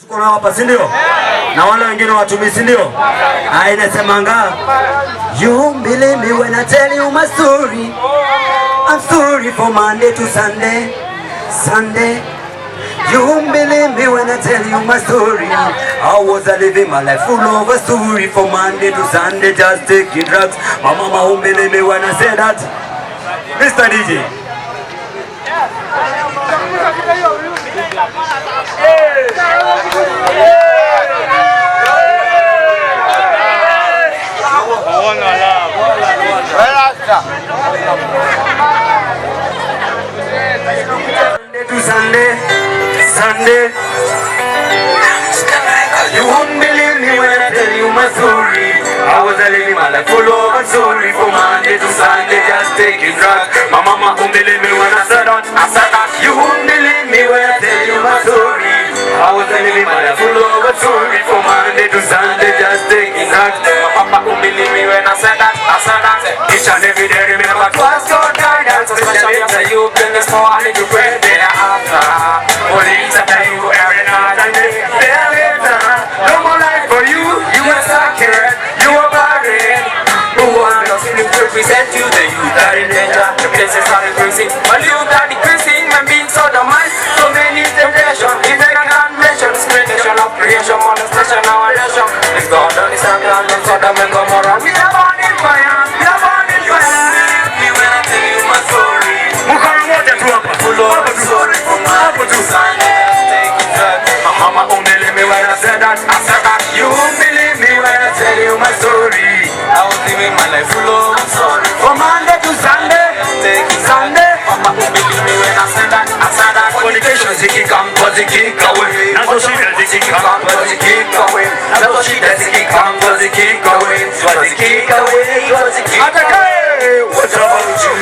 tuko na hapa, si ndio? Na wale wengine watumii, si ndio? Inasemanga, you believe me when I tell you my story. I'm sorry for Monday to Sunday, Sunday. You won't believe me when I tell you my story. I was living my life full of a story from Monday to Sunday, just taking drugs. My mama won't believe me when I say that. Mr. DJ. Monday to Sunday, Sunday. You won't believe me when I tell you my story. I was living my life full of a story from Monday to Sunday, just taking drugs. My mama won't believe me when I said that. You won't believe me when I tell you my story. I was living my life full of a story from Monday to Sunday, just taking drugs. My papa won't believe me when I said that. Each and every day remember twice your guidance, especially after you bring this morning to pray day after. Only after you every night and day. No more life for you, you are sacred, you are buried. Who wants to represent you, the youth are in danger. The places are increasing, while you are decreasing and being so dominant. So many temptations, if I can't mention, discrimination of creation, molestation, our nation. It's God on the side, and so the men go more on. We are born in fire, we are born in fire. Me when I tell you my story. Mukamoja tu hapa, full of story from Monday to Sunday. My mama won't believe me when I said that. You won't believe me when I tell you my story. I was living my life full of story from Monday to Sunday, Sunday. Mama won't believe me when I said that. Fornication ziki come, but ziki away. Nazo shida ziki come, but ziki away. Nazo shida ziki come, but ziki away. Ziki away, ziki away. What about you?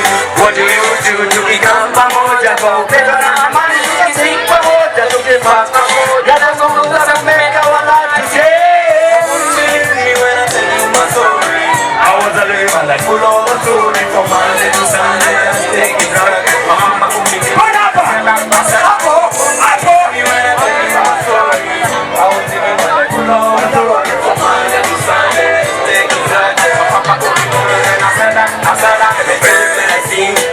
What do you do to become pamoja? Go better than money. Ziki pamoja to get fast. That's all that make our life to say. Believe me when I tell you my story. I was a living my life full of a story from Monday to Sunday. Just taking drugs. My mama won't believe me.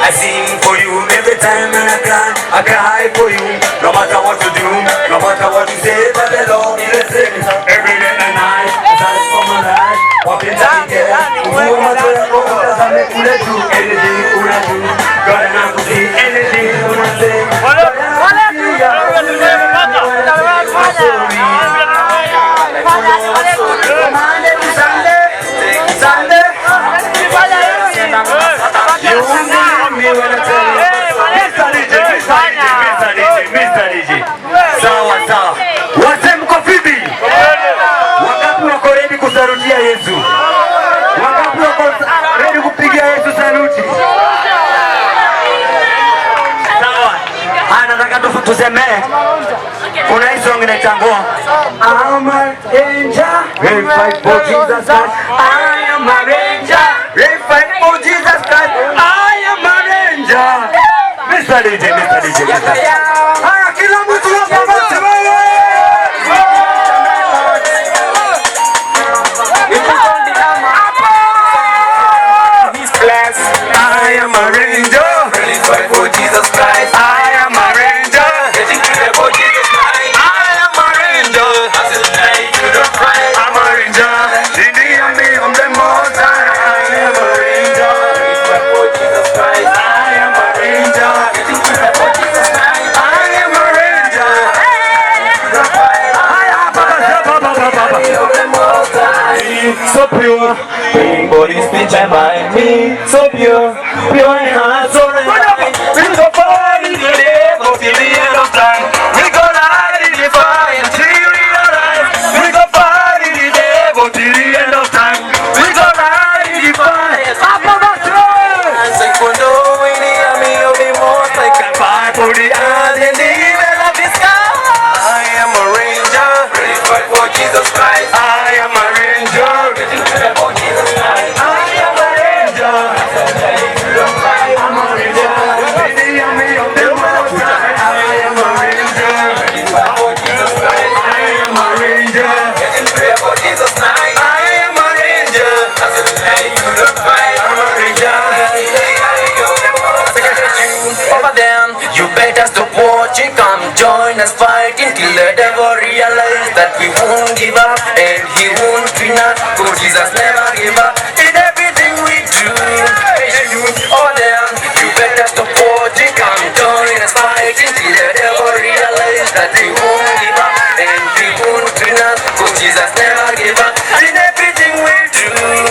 I sing for you every time and I cry for you. No matter what you do, no matter what you say, but the Lord is the same. Every day and night, that's for my life. What is that again? Who am I to go? Does I make you do anything you want to do? God and I could see anything you want to say. Mr. DJ. Sawa sawa. Wote mko vipi? Wangapi wako ready kusarudia Yesu? Wangapi wako ready kupigia Yesu saluti? Sawa. Nataka tuseme. Kuna hii song inaitangua. I'm a ranger, we fight for Jesus Christ. I am a ranger, we fight for Jesus Christ. I am a ranger. Mr. DJ, Mr. DJ, Mr. DJ. Haya, kila mtu hapa basi wewe. I am a ranger, ready to fight for Jesus Christ. I am a ranger, ready to fight for Jesus Christ. I am a ranger, I'm a ranger, in the army of the Most High. I am a ranger, ready to fight for Jesus Christ. I am a ranger, ready to fight for Jesus Christ. I am a ranger, so pure, being body, speech and mind. Me so pure, pure in heart, soul and mind. We go fight in the day, go till the end of time. We go light in the fire until we realize. We go fight in the day, go till the end of time. We go light in the fire. Up on the throne. And say for no in the army of the most, I can fight for the earth and the evil of the sky. I am a ranger, ready to fight for Jesus Christ. I am a ranger, ready to fight for Jesus Christ. I am a ranger. us fighting till the devil realized that we won't give up and he won't win us. Cause Jesus never gave up in everything we do. Hey, you all there, you better stop watching. Come join us fighting till the devil realized that we won't give up and he won't win us. Cause Jesus never gave up in everything we do. Ready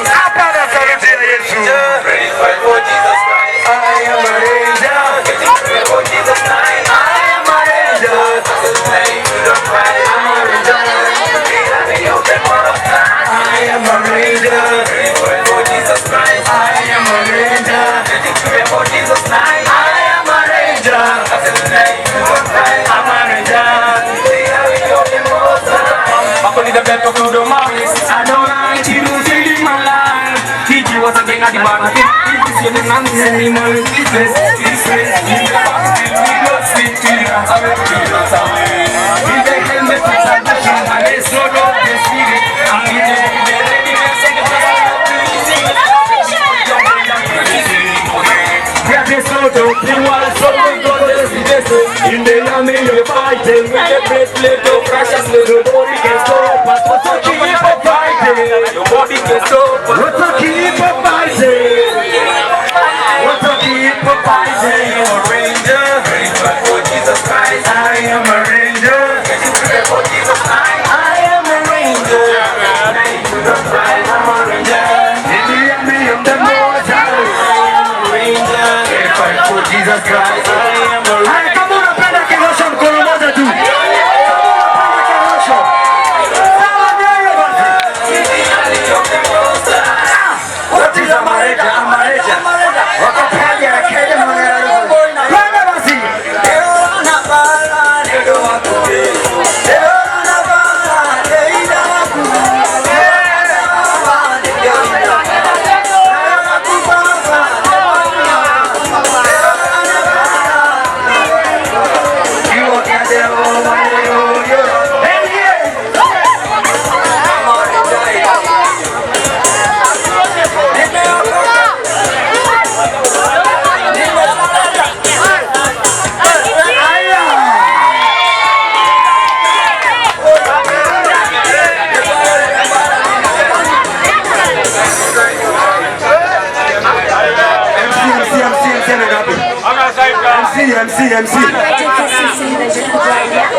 to fight for Jesus Christ. I am a ranger. Ready for Jesus Christ. I am a ranger. Ready to the fight. I'm a ranger. I am a ranger. Ready for Jesus Christ. I am a ranger. Ready for Jesus Christ. I am a ranger. I'm a ranger. Ako ni the best of the mountains. I don't like you in my life. Teach you what's a thing at the bottom. It's your name and animal. It's this. It's this. We go sleep till you have a kilos away. We take them the things that the king and they slow down the spirit. And we take the ready to sing the song. We are the slow down. We want to slow down. In the army you're fighting with the great little precious little body can stop us. What's a keep on fighting? Your body can stop us. What's a keep on fighting? What's a keep on fighting? You're a ranger. Ready for Jesus Christ. I am a ranger. Ready for Jesus Christ. I am a ranger. Ready for the fight. I'm a ranger. In the army of the Most High. I am a ranger. Ready for Jesus Christ. I am a ranger. MC.